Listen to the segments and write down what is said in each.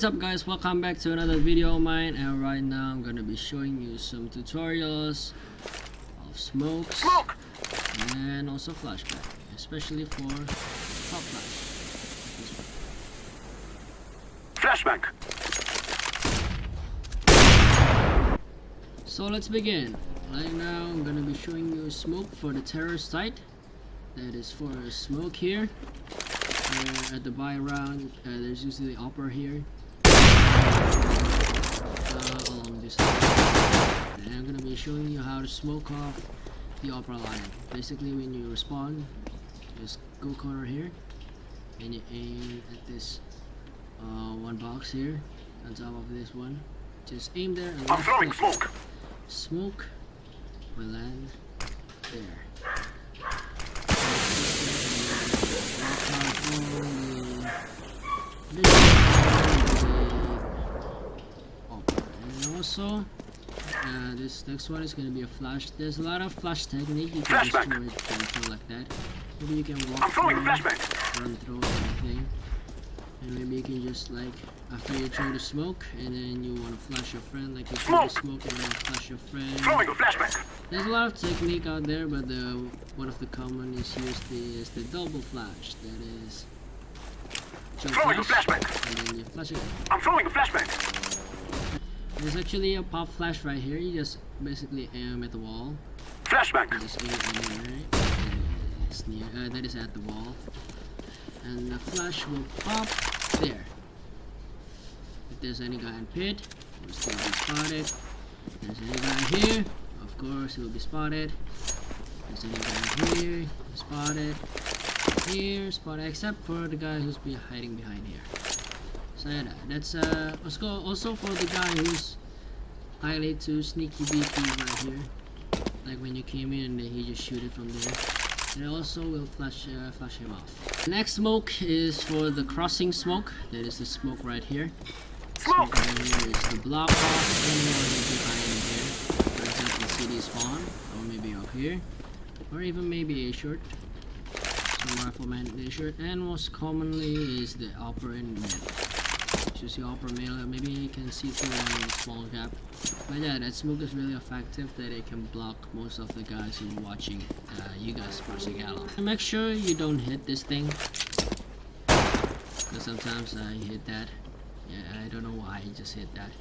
up guys, welcome back to another video of mine, and right now I'm gonna be showing you some tutorials of smokes and also flashback, especially for pop flash. Flashback. So let's begin. Right now I'm gonna be showing you smoke for the terrorist site. That is for a smoke here. At the buy round, there's usually the upper here along this line. And I'm gonna be showing you how to smoke off the upper line. Basically, when you respawn, just go corner here and you aim at this one box here on top of this one. Just aim there and I'm throwing smoke. Smoke will land there. And also this next one is going to be a flash. There's a lot of flash technique. You can just do it control like that. Maybe you can walk through, run through everything, and maybe you can just, like, after you throw the smoke and then you want to flash your friend, like you throw the smoke and then flash your friend. Throwing a flashback. There's a lot of technique out there, but one of the common is used is the double flash. That is throwing flash, a flashback. and then you flash it. I'm throwing a flashback. There's actually a pop flash right here. You just basically aim at the wall. Flashback. You just aim anywhere. It's near. That is at the wall, and the flash will pop there. If there's any guy in pit, he will still be spotted. If there's any guy here, of course he will be spotted. If there's any guy here, spotted. Here, spotted, except for the guy who's hiding behind here. So yeah, that's let's go also for the guy who's highly too sneaky beaky right here. Like when you came in and then he just shoot it from there. And it also will flash him off. Next smoke is for the crossing smoke. That is the smoke right here. Smoke right here is the block off anyone behind here. For example, CD spawn, or maybe up here, or even maybe a short. Some rifleman a short, and most commonly is the upper and mid. Choose the upper middle, maybe you can see through a small gap. But yeah, that smoke is really effective, that it can block most of the guys who are watching you guys crossing along. And make sure you don't hit this thing, because sometimes I hit that. Yeah, I don't know why I just hit that.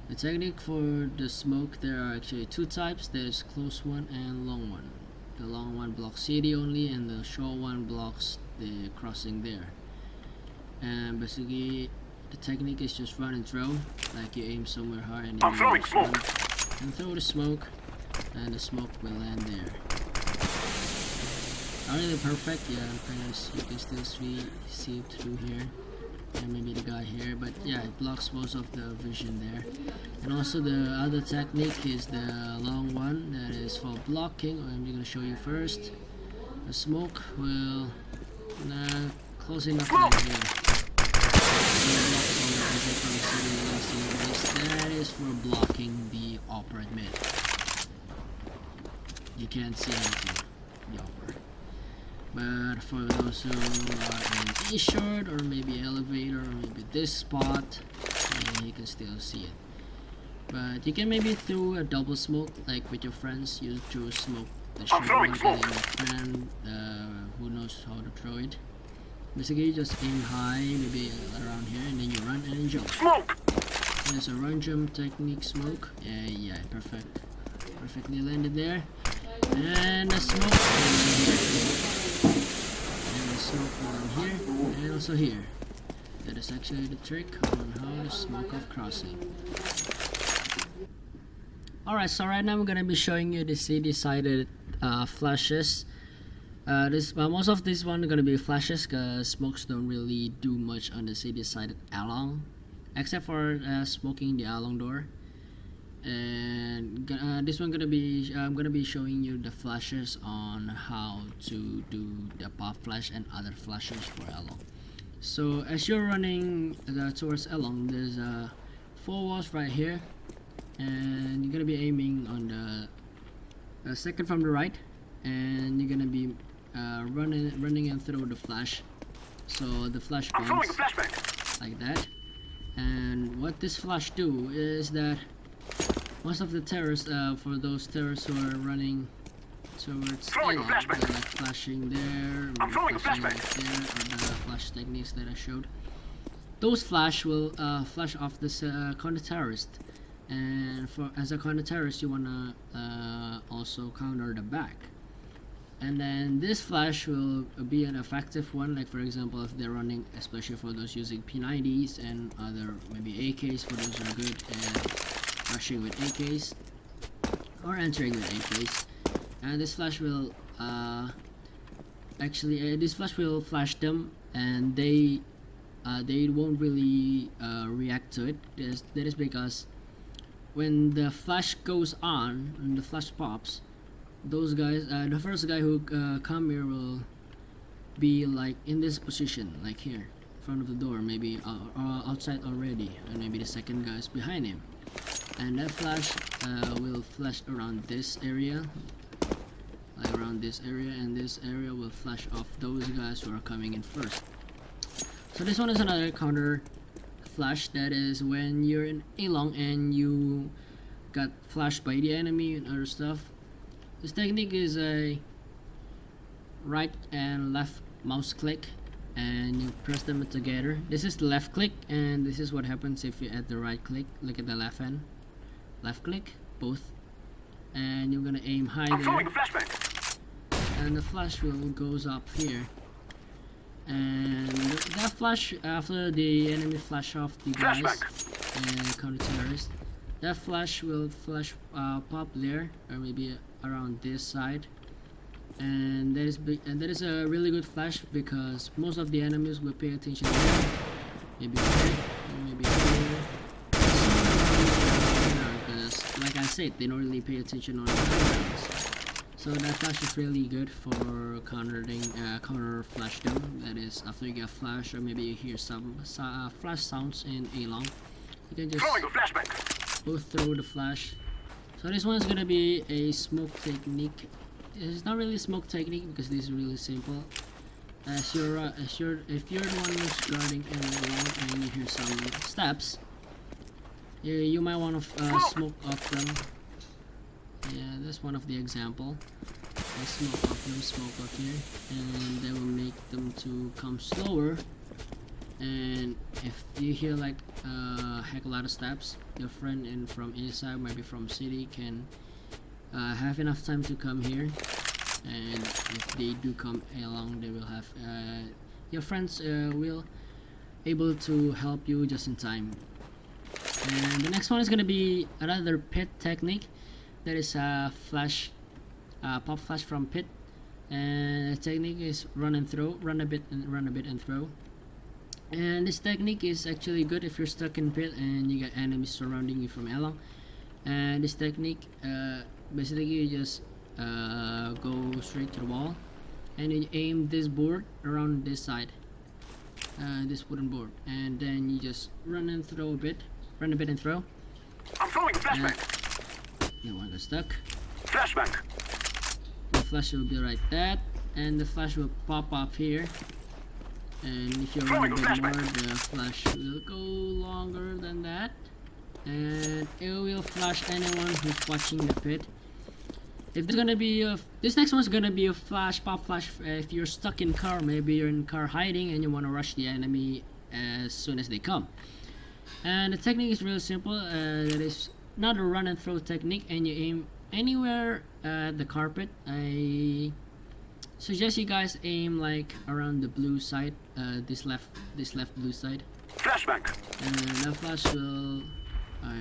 The technique for the smoke, there are actually two types. There's close one and long one. The long one blocks CD only, and the short one blocks the crossing there. And basically the technique is just run and throw, like you aim somewhere hard and you throwing smoke and throw the smoke, and the smoke will land there. Not really perfect, yeah, because you can still see through here, and maybe the guy here, but yeah, it blocks most of the vision there. And also the other technique is the long one, that is for blocking. I'm going to show you first. The smoke will close enough right here. That is for blocking the upper and mid. You can't see anything, the upper. But for those who are in T-shirt or maybe elevator or maybe this spot, you can still see it. But you can maybe throw a double smoke, like with your friends. You throw smoke, the short one, and then your friend who knows how to throw it. Basically, you just aim high, maybe around here, and then you run and jump. Smoke. There's a run jump technique smoke. Yeah, perfectly landed there. And the smoke will land here. And the smoke will land here, and also here. That is actually the trick on how to smoke off crossing. Alright, so right now I'm gonna be showing you the CD-sided flashes. Most of these ones are gonna be flashes, because smokes don't really do much on the CD-sided along, except for smoking the along door. And this one I'm gonna be showing you the flashes on how to do the pop flash and other flashes for along. So as you're running towards along, there's 4 walls right here, and you're gonna be aiming on the second from the right, and you're gonna be running and throw the flash So the flash I'm throwing a bombs flashbang. like that. And what this flash do is that most of the terrorists, for those terrorists who are running towards Throwing a they're flashbang. like flashing there, I'm throwing a flashing flashbang. there, or the flash techniques that I showed. Those flash will flash off this counter-terrorist, and for as a counter-terrorist, you wanna also counter the back. And then this flash will be an effective one, like for example if they're running, especially for those using P90s and other maybe AKs, for those who are good at rushing with AKs or entering with AKs. And this flash will this flash will flash them, and they won't really react to it. That is because when the flash goes on and the flash pops, those guys, the first guy who come here will be like in this position, like here in front of the door, maybe outside already, and maybe the second guy is behind him, and that flash will flash around this area, like around this area, and this area will flash off those guys who are coming in first. So this one is another counter flash, that is when you're in A-long and you got flashed by the enemy and other stuff. This technique is a right and left mouse click, and you press them together. This is the left click, and this is what happens if you add the right click. Look at the left hand, left click, both, and you're gonna aim high I'm throwing a there, flashbang. and the flash will goes up here. And that flash, after the enemy flash off the guys and counter-terrorists, that flash will pop there, or maybe around this side, and that is a really good flash because most of the enemies will pay attention here, maybe here, maybe here, because like I said, they don't really pay attention on the backgrounds. So that flash is really good for counter flash them. That is, after you get flash, or maybe you hear some flash sounds in A-long, you can just Throwing a flashbang. go through the flash. So this one is gonna be a smoke technique. It's not really a smoke technique because this is really simple. If you're the one who's guarding A-long and you hear some steps, you might want to smoke off them. Yeah, that's one of the example. I smoke off them, smoke up here, and that will make them to come slower. And if you hear like heck a lot of steps, your friend from inside, maybe from city, can have enough time to come here. And if they do come along, they will have your friends will able to help you just in time. And the next one is gonna be another pit technique. That is a flash, pop flash from pit, and the technique is run and throw, run a bit and throw. And this technique is actually good if you're stuck in pit and you got enemies surrounding you from A-long. And this technique, basically you just go straight to the wall, and you aim this board around this side, this wooden board, and then you just run and throw a bit, run a bit and throw. I'm throwing a flashbang. You want to stuck. Flashbang. The flash will be like that, and the flash will pop up here. And if you run a bit more, the flash will go longer than that, and it will flash anyone who's watching the pit. If there's gonna be this next one's gonna be a flash, pop flash. If you're stuck in car, maybe you're in car hiding and you want to rush the enemy as soon as they come. And the technique is really simple. That is not a run and throw technique, and you aim anywhere at the carpet. I suggest you guys aim like around the blue side, this left blue side. Flashbang. And that flash will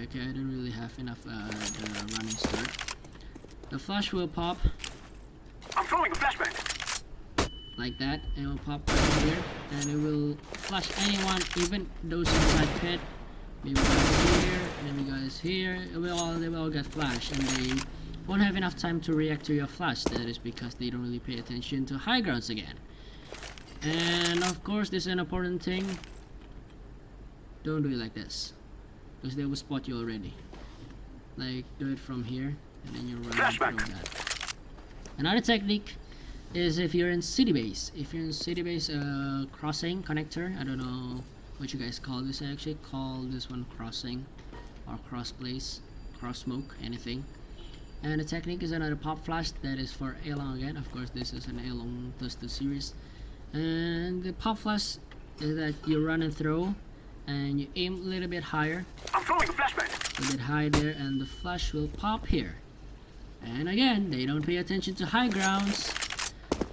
okay, I don't really have enough the running start. The flash will pop I'm throwing a flashbang. like that, and it will pop right here, and it will flash anyone, even those inside pit. Maybe guys here, maybe guys here. They will all get flashed, and they won't have enough time to react to your flash. That is because they don't really pay attention to high grounds again. And of course, this is an important thing. Don't do it like this, because they will spot you already. Like, do it from here, and then you run through that. Another technique is if you're in city base. If you're in city base crossing connector, I don't know what you guys call this. I actually call this one crossing or cross place, cross smoke, anything. And the technique is another pop flash that is for A-Long again. Of course, this is an A-Long +2 series. And the pop flash is that you run and throw, and you aim a little bit higher. I'm throwing a flashbang. A little bit high there, and the flash will pop here. And again, they don't pay attention to high grounds.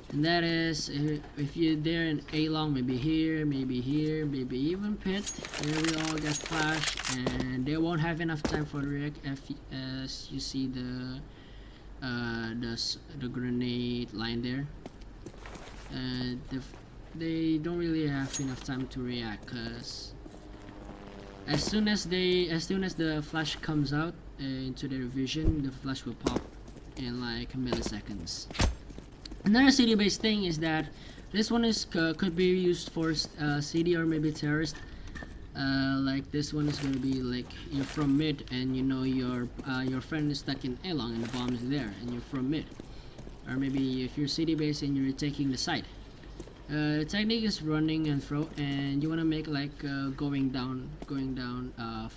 And that is, if you're there in A-Long, maybe here, maybe even pit, there we all get flashed, and they won't have enough time for the react as you see the grenade line there. They don't really have enough time to react, cause as soon as the flash comes out into their vision, the flash will pop in like milliseconds. Another city-based thing is that this one is could be used for city or maybe terrorist. Like this one is gonna be like you're from mid and you know your friend is stuck in A-Long and the bomb is there and you're from mid. Or maybe if you're city-based and you're taking the site. The technique is running and throw, and you wanna make like going down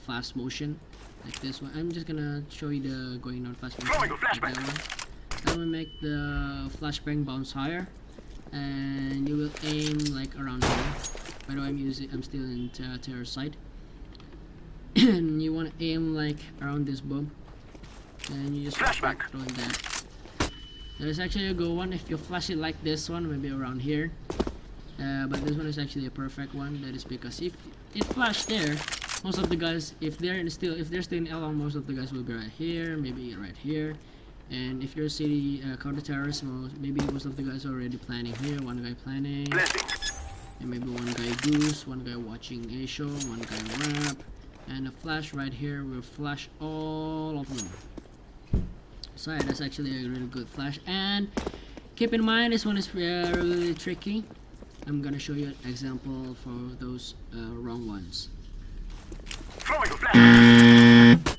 fast motion like this one. I'm just gonna show you the going down fast motion. Throwing a flashbang. That will make the flashbang bounce higher, and you will aim like around here. By the way, I'm still in terror site. And you want to aim like around this bomb, and you just flashbang. Throwing that. There's actually a good one if you flash it like this one, maybe around here. But this one is actually a perfect one. That is because if it flashed there, most of the guys, if they're still in L1, most of the guys will be right here, maybe right here. And if you're a city counter-terrorist, maybe most of the guys are already planning here. One guy planning, and maybe one guy goose, one guy watching a show, one guy rap, and a flash right here will flash all of them. So yeah, that's actually a really good flash. And keep in mind, this one is really tricky. I'm gonna show you an example for those wrong ones. Throwing a flashbang.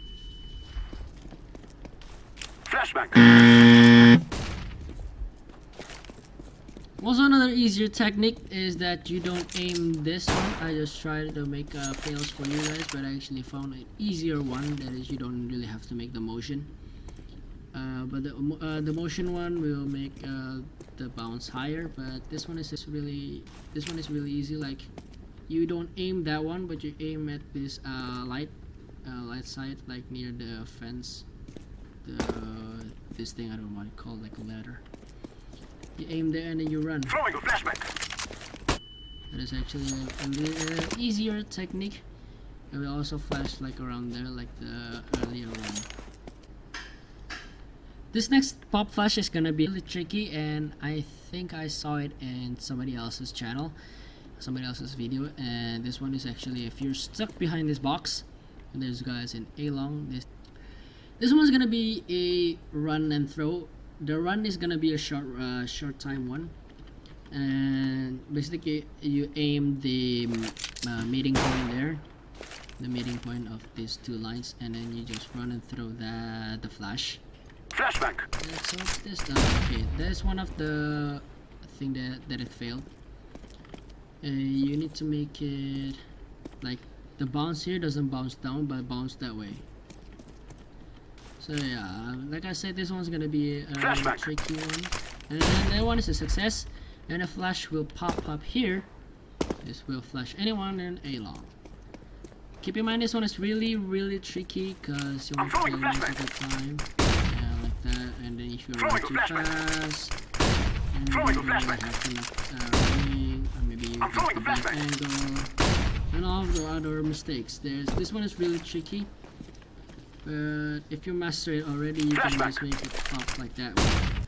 Flashbang. Also, another easier technique is that you don't aim this one. I just tried to make fails for you guys, but I actually found an easier one. That is, you don't really have to make the motion. But the motion one will make the bounce higher. But this one is really easy. Like, you don't aim that one, but you aim at this light side, like near the fence. This thing I don't know what it's called, like a ladder. You aim there and then you run. Throwing a flashbang. That is actually a easier technique. And we also flash like around there, like the earlier one. This next pop flash is gonna be really tricky, and I think I saw it in somebody else's channel, somebody else's video. And this one is actually if you're stuck behind this box, and there's guys in A-Long. This one's gonna be a run and throw. The run is gonna be a short time one, and basically you aim the meeting point there, the meeting point of these two lines, and then you just run and throw the flash. Flashbang. So this done. Okay, that's one of the thing that it failed. You need to make it like the bounce here doesn't bounce down, but bounce that way. So yeah, like I said, this one's gonna be a tricky one, and then that one is a success, and a flash will pop up here. This will flash anyone in A-Long. Keep in mind, this one is really tricky because you want to play most of the time, like that. And then if you run too fast, and maybe you have running, or maybe you get the bad angle, and all of the other mistakes. This one is really tricky. But if you master it already, you can just make it pop like that one.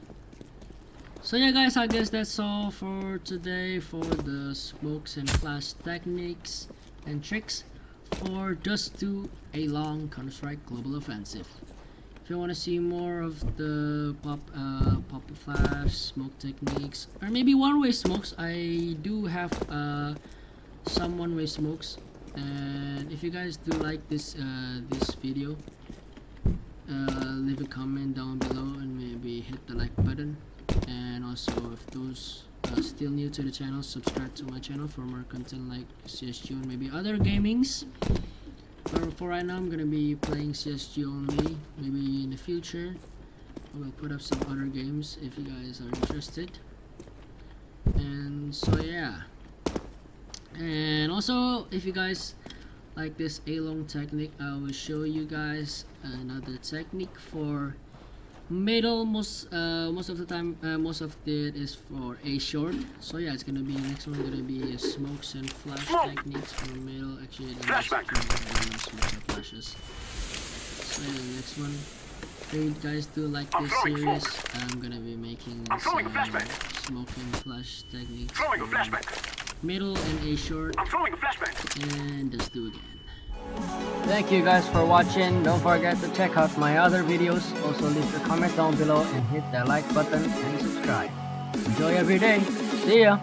So yeah guys, I guess that's all for today for the smokes and flash techniques and tricks for Dust 2 A-Long Counter-Strike Global Offensive. If you want to see more of the pop flash smoke techniques, or maybe one-way smokes, I do have some one-way smokes. And if you guys do like this video, leave a comment down below and maybe hit the like button, and also So if those still new to the channel, subscribe to my channel for more content like CSGO and maybe other gamings. But for right now, I'm gonna be playing CSGO only. Maybe in the future I will put up some other games if you guys are interested. And so yeah, and also if you guys like this A-long technique, I will show you guys another technique for middle. Most of the time, most of it is for A short. So yeah, it's gonna be next one gonna be smokes and flash techniques for middle. Actually, the next one smokes and flashes. So yeah, the next one. If you guys do like this series, I'm gonna be making some smoke and flash techniques for middle and A short. I'm throwing a flashbang. And let's do again. Thank you guys for watching. Don't forget to check out my other videos. Also leave a comment down below and hit that like button and subscribe. Enjoy every day. See ya.